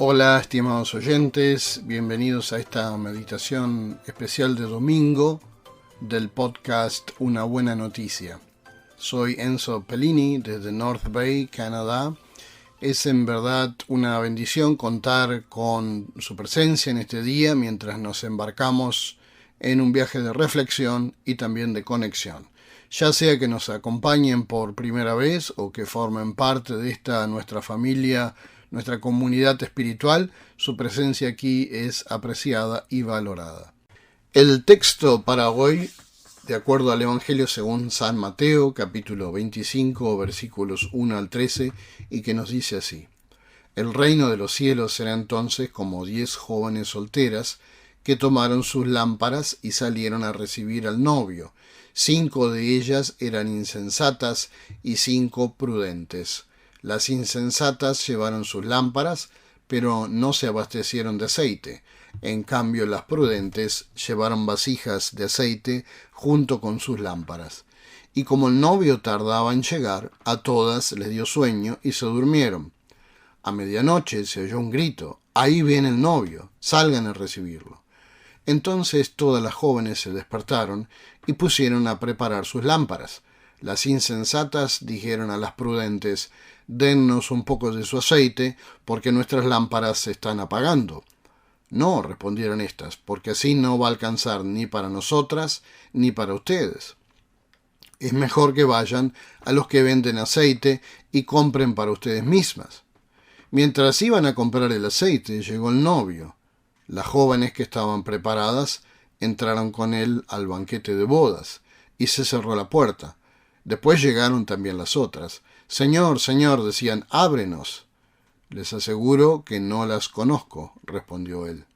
Hola, estimados oyentes, bienvenidos a esta meditación especial de domingo del podcast Una Buena Noticia. Soy Enzo Pellini desde North Bay, Canadá. Es en verdad una bendición contar con su presencia en este día mientras nos embarcamos en un viaje de reflexión y también de conexión. Ya sea que nos acompañen por primera vez o que formen parte de esta nuestra familia, nuestra comunidad espiritual, su presencia aquí es apreciada y valorada. El texto para hoy, de acuerdo al Evangelio según San Mateo, capítulo 25, versículos 1 al 13, y que nos dice así: El reino de los cielos será entonces como 10 jóvenes solteras que tomaron sus lámparas y salieron a recibir al novio. 5 de ellas eran insensatas y 5 prudentes. Las insensatas llevaron sus lámparas, pero no se abastecieron de aceite. En cambio, las prudentes llevaron vasijas de aceite junto con sus lámparas. Y como el novio tardaba en llegar, a todas les dio sueño y se durmieron. A medianoche se oyó un grito: «Ahí viene el novio, salgan a recibirlo». Entonces todas las jóvenes se despertaron y pusieron a preparar sus lámparas. Las insensatas dijeron a las prudentes: «Dennos un poco de su aceite, porque nuestras lámparas se están apagando». «No», respondieron éstas, «porque así no va a alcanzar ni para nosotras ni para ustedes. Es mejor que vayan a los que venden aceite y compren para ustedes mismas». Mientras iban a comprar el aceite, llegó el novio. Las jóvenes que estaban preparadas entraron con él al banquete de bodas, y se cerró la puerta. Después llegaron también las otras. «Señor, Señor», decían, «ábrenos». «Les aseguro que no las conozco», respondió él.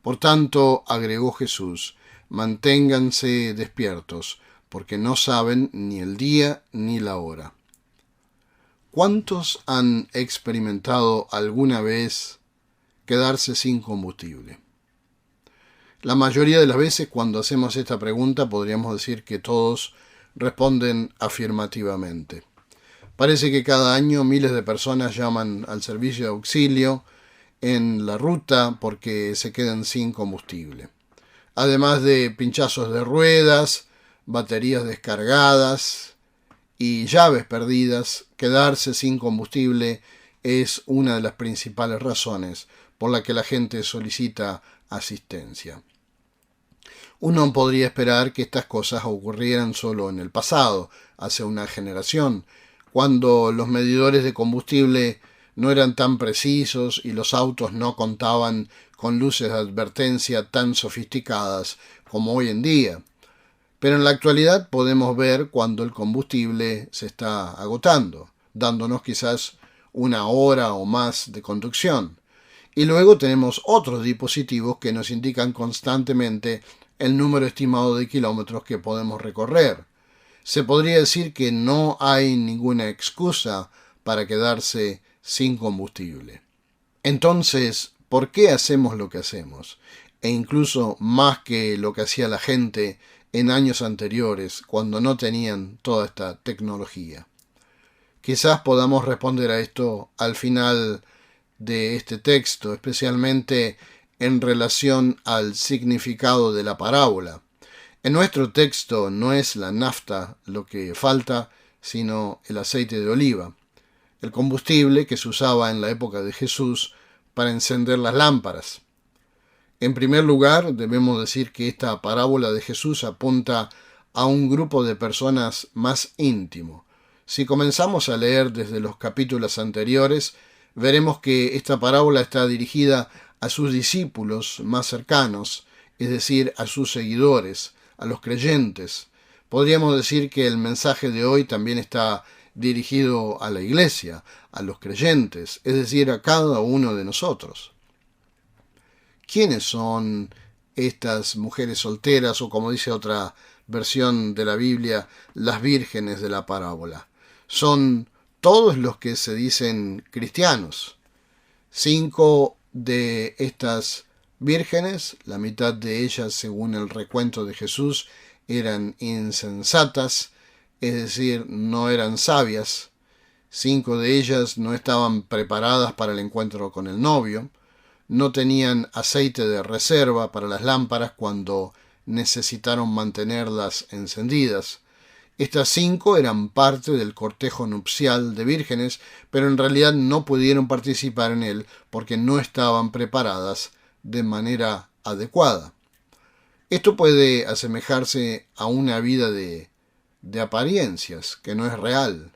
Por tanto, agregó Jesús, «manténganse despiertos, porque no saben ni el día ni la hora». ¿Cuántos han experimentado alguna vez quedarse sin combustible? La mayoría de las veces cuando hacemos esta pregunta podríamos decir que todos responden afirmativamente. Parece que cada año miles de personas llaman al servicio de auxilio en la ruta porque se quedan sin combustible. Además de pinchazos de ruedas, baterías descargadas y llaves perdidas, quedarse sin combustible es una de las principales razones por la que la gente solicita asistencia. Uno podría esperar que estas cosas ocurrieran solo en el pasado, hace una generación, cuando los medidores de combustible no eran tan precisos y los autos no contaban con luces de advertencia tan sofisticadas como hoy en día. Pero en la actualidad podemos ver cuando el combustible se está agotando, dándonos quizás una hora o más de conducción. Y luego tenemos otros dispositivos que nos indican constantemente el número estimado de kilómetros que podemos recorrer. Se podría decir que no hay ninguna excusa para quedarse sin combustible. Entonces, ¿por qué hacemos lo que hacemos? E incluso más que lo que hacía la gente en años anteriores, cuando no tenían toda esta tecnología. Quizás podamos responder a esto al final de este texto, especialmente en relación al significado de la parábola. En nuestro texto no es la nafta lo que falta, sino el aceite de oliva, el combustible que se usaba en la época de Jesús para encender las lámparas. En primer lugar, debemos decir que esta parábola de Jesús apunta a un grupo de personas más íntimo. Si comenzamos a leer desde los capítulos anteriores, veremos que esta parábola está dirigida a sus discípulos más cercanos, es decir, a sus seguidores, a los creyentes. Podríamos decir que el mensaje de hoy también está dirigido a la iglesia, a los creyentes, es decir, a cada uno de nosotros. ¿Quiénes son estas mujeres solteras, o como dice otra versión de la Biblia, las vírgenes de la parábola? Son todos los que se dicen cristianos. 5 de estas vírgenes, la mitad de ellas, según el recuento de Jesús, eran insensatas, es decir, no eran sabias. 5 de ellas no estaban preparadas para el encuentro con el novio. no tenían aceite de reserva para las lámparas cuando necesitaron mantenerlas encendidas. Estas 5 eran parte del cortejo nupcial de vírgenes, pero en realidad no pudieron participar en él porque no estaban preparadas de manera adecuada. Esto puede asemejarse a una vida de apariencias, que no es real.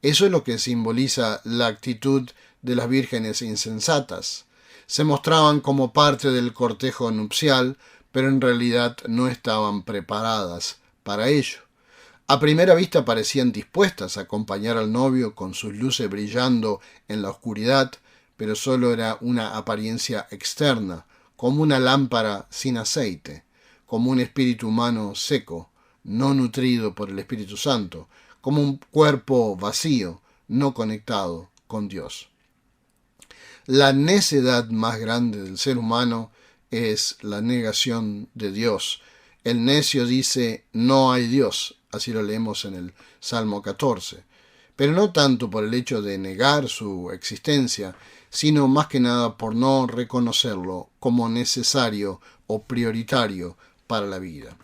Eso es lo que simboliza la actitud de las vírgenes insensatas. Se mostraban como parte del cortejo nupcial, pero en realidad no estaban preparadas para ello. A primera vista parecían dispuestas a acompañar al novio con sus luces brillando en la oscuridad, pero solo era una apariencia externa, como una lámpara sin aceite, como un espíritu humano seco, no nutrido por el Espíritu Santo, como un cuerpo vacío, no conectado con Dios. La necedad más grande del ser humano es la negación de Dios. El necio dice, no hay Dios, así lo leemos en el Salmo 14, pero no tanto por el hecho de negar su existencia, sino más que nada por no reconocerlo como necesario o prioritario para la vida.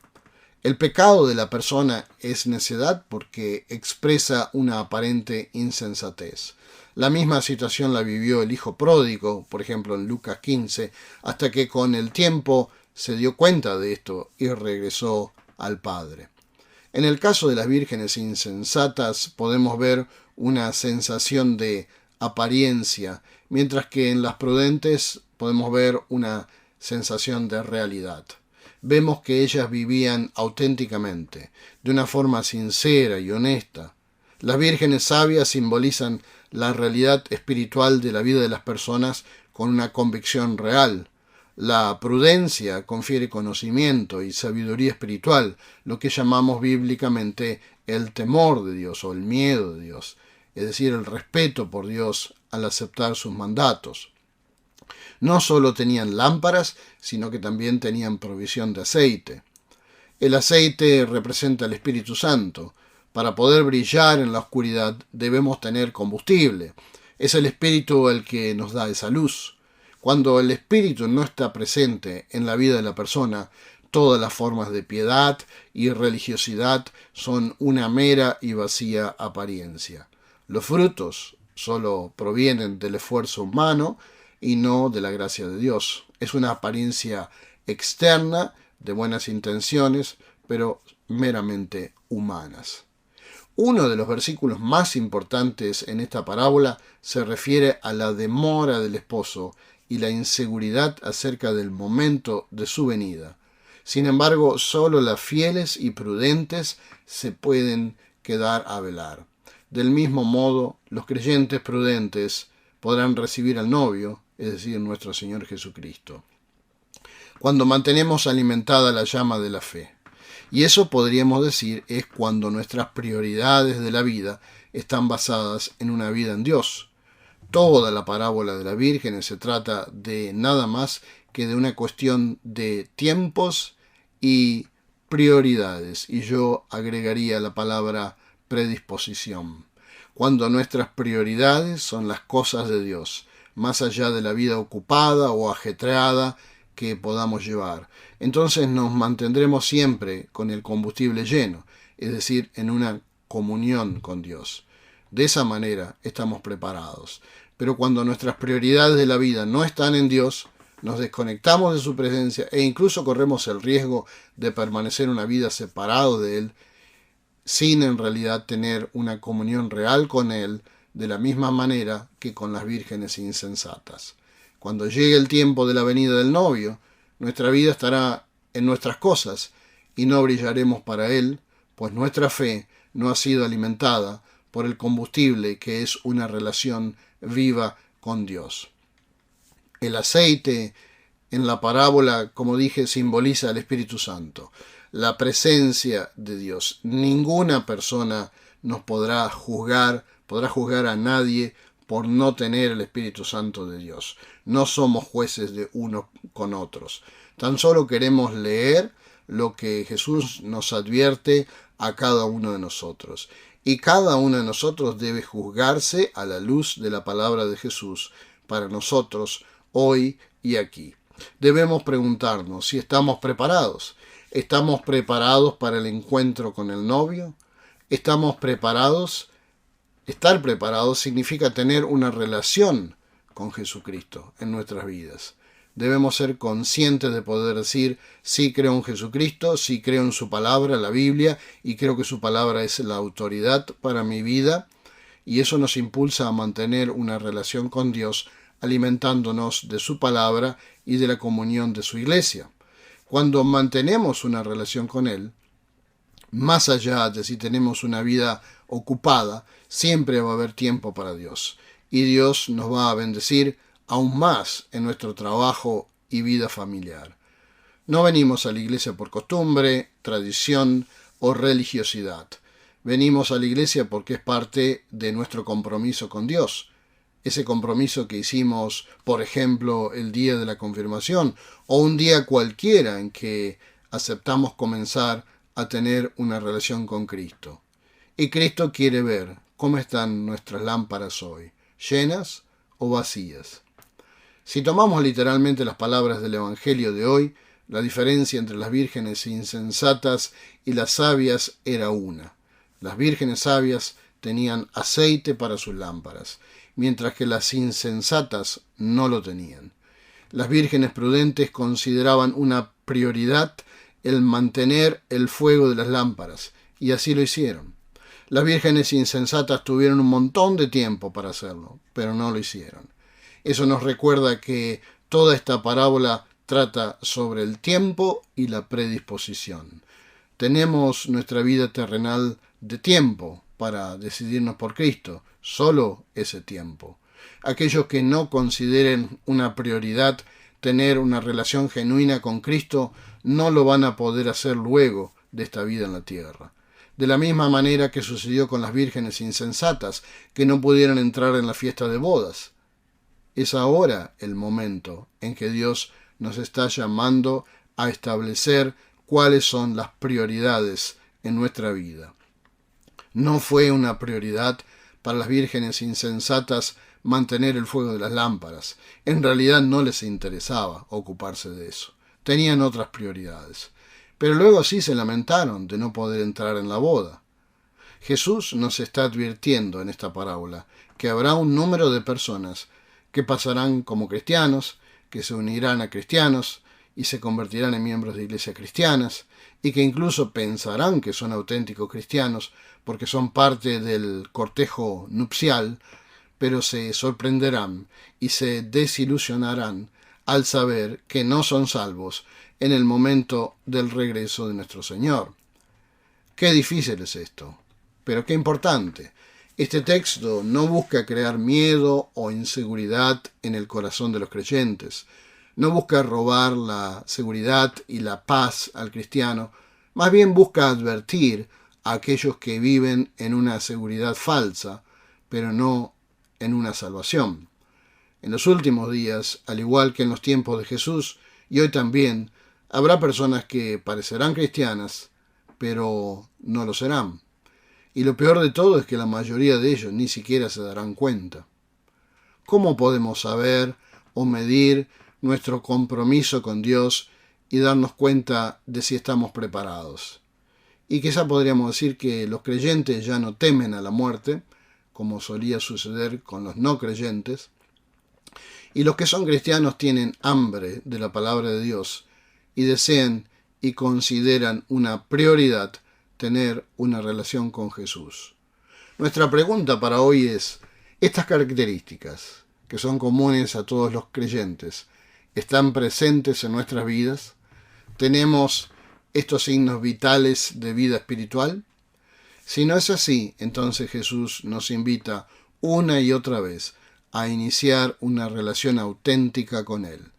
El pecado de la persona es necedad porque expresa una aparente insensatez. La misma situación la vivió el hijo pródigo, por ejemplo en Lucas 15, hasta que con el tiempo se dio cuenta de esto y regresó al Padre. En el caso de las vírgenes insensatas podemos ver una sensación de apariencia, mientras que en las prudentes podemos ver una sensación de realidad. Vemos que ellas vivían auténticamente, de una forma sincera y honesta. Las vírgenes sabias simbolizan la realidad espiritual de la vida de las personas con una convicción real. La prudencia confiere conocimiento y sabiduría espiritual, lo que llamamos bíblicamente el temor de Dios o el miedo de Dios, es decir, el respeto por Dios al aceptar sus mandatos. No solo tenían lámparas, sino que también tenían provisión de aceite. El aceite representa el Espíritu Santo. Para poder brillar en la oscuridad debemos tener combustible. Es el Espíritu el que nos da esa luz. Cuando el Espíritu no está presente en la vida de la persona, todas las formas de piedad y religiosidad son una mera y vacía apariencia. Los frutos solo provienen del esfuerzo humano y no de la gracia de Dios. Es una apariencia externa de buenas intenciones, pero meramente humanas. Uno de los versículos más importantes en esta parábola se refiere a la demora del esposo y la inseguridad acerca del momento de su venida. Sin embargo, solo las fieles y prudentes se pueden quedar a velar. Del mismo modo, los creyentes prudentes podrán recibir al novio, es decir, nuestro Señor Jesucristo, cuando mantenemos alimentada la llama de la fe. Y eso podríamos decir es cuando nuestras prioridades de la vida están basadas en una vida en Dios. Toda la parábola de las vírgenes se trata de nada más que de una cuestión de tiempos y prioridades, y yo agregaría la palabra predisposición. Cuando nuestras prioridades son las cosas de Dios, más allá de la vida ocupada o ajetreada que podamos llevar, entonces nos mantendremos siempre con el combustible lleno, es decir, en una comunión con Dios. De esa manera estamos preparados. Pero cuando nuestras prioridades de la vida no están en Dios, nos desconectamos de su presencia e incluso corremos el riesgo de permanecer una vida separado de Él, sin en realidad tener una comunión real con Él, de la misma manera que con las vírgenes insensatas. Cuando llegue el tiempo de la venida del novio, nuestra vida estará en nuestras cosas y no brillaremos para Él, pues nuestra fe no ha sido alimentada por el combustible que es una relación viva con Dios. El aceite en la parábola, como dije, simboliza al Espíritu Santo, la presencia de Dios. Ninguna persona nos podrá juzgar a nadie por no tener el Espíritu Santo de Dios. No somos jueces de unos con otros. Tan solo queremos leer lo que Jesús nos advierte a cada uno de nosotros. Y cada uno de nosotros debe juzgarse a la luz de la palabra de Jesús para nosotros hoy y aquí. Debemos preguntarnos si estamos preparados. ¿Estamos preparados para el encuentro con el novio? ¿Estamos preparados? Estar preparados significa tener una relación con Jesucristo en nuestras vidas. Debemos ser conscientes de poder decir, sí creo en Jesucristo, sí creo en su palabra, la Biblia, y creo que su palabra es la autoridad para mi vida, y eso nos impulsa a mantener una relación con Dios, alimentándonos de su palabra y de la comunión de su iglesia. Cuando mantenemos una relación con Él, más allá de si tenemos una vida ocupada, siempre va a haber tiempo para Dios. Y Dios nos va a bendecir aún más en nuestro trabajo y vida familiar. No venimos a la iglesia por costumbre, tradición o religiosidad. Venimos a la iglesia porque es parte de nuestro compromiso con Dios. Ese compromiso que hicimos, por ejemplo, el día de la confirmación o un día cualquiera en que aceptamos comenzar a tener una relación con Cristo. Y Cristo quiere ver cómo están nuestras lámparas hoy, llenas o vacías. Si tomamos literalmente las palabras del Evangelio de hoy, la diferencia entre las vírgenes insensatas y las sabias era una. Las vírgenes sabias tenían aceite para sus lámparas, mientras que las insensatas no lo tenían. Las vírgenes prudentes consideraban una prioridad el mantener el fuego de las lámparas, y así lo hicieron. Las vírgenes insensatas tuvieron un montón de tiempo para hacerlo, pero no lo hicieron. Eso nos recuerda que toda esta parábola trata sobre el tiempo y la predisposición. Tenemos nuestra vida terrenal de tiempo para decidirnos por Cristo, solo ese tiempo. Aquellos que no consideren una prioridad tener una relación genuina con Cristo, no lo van a poder hacer luego de esta vida en la tierra. De la misma manera que sucedió con las vírgenes insensatas, que no pudieron entrar en la fiesta de bodas. Es ahora el momento en que Dios nos está llamando a establecer cuáles son las prioridades en nuestra vida. No fue una prioridad para las vírgenes insensatas mantener el fuego de las lámparas. En realidad no les interesaba ocuparse de eso. Tenían otras prioridades. Pero luego sí se lamentaron de no poder entrar en la boda. Jesús nos está advirtiendo en esta parábola que habrá un número de personas que pasarán como cristianos, que se unirán a cristianos y se convertirán en miembros de iglesias cristianas, y que incluso pensarán que son auténticos cristianos porque son parte del cortejo nupcial, pero se sorprenderán y se desilusionarán al saber que no son salvos en el momento del regreso de nuestro Señor. Qué difícil es esto, pero qué importante. Este texto no busca crear miedo o inseguridad en el corazón de los creyentes. No busca robar la seguridad y la paz al cristiano, más bien busca advertir a aquellos que viven en una seguridad falsa, pero no en una salvación. En los últimos días, al igual que en los tiempos de Jesús, y hoy también, habrá personas que parecerán cristianas, pero no lo serán. Y lo peor de todo es que la mayoría de ellos ni siquiera se darán cuenta. ¿Cómo podemos saber o medir nuestro compromiso con Dios y darnos cuenta de si estamos preparados? Y quizá podríamos decir que los creyentes ya no temen a la muerte, como solía suceder con los no creyentes, y los que son cristianos tienen hambre de la palabra de Dios y desean y consideran una prioridad tener una relación con Jesús. Nuestra pregunta para hoy es, ¿estas características, que son comunes a todos los creyentes, están presentes en nuestras vidas? ¿Tenemos estos signos vitales de vida espiritual? Si no es así, entonces Jesús nos invita una y otra vez a iniciar una relación auténtica con Él.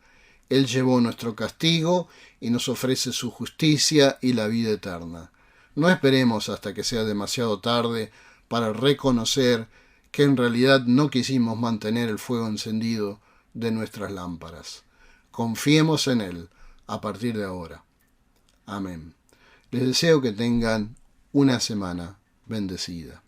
Él llevó nuestro castigo y nos ofrece su justicia y la vida eterna. No esperemos hasta que sea demasiado tarde para reconocer que en realidad no quisimos mantener el fuego encendido de nuestras lámparas. Confiemos en Él a partir de ahora. Amén. Les deseo que tengan una semana bendecida.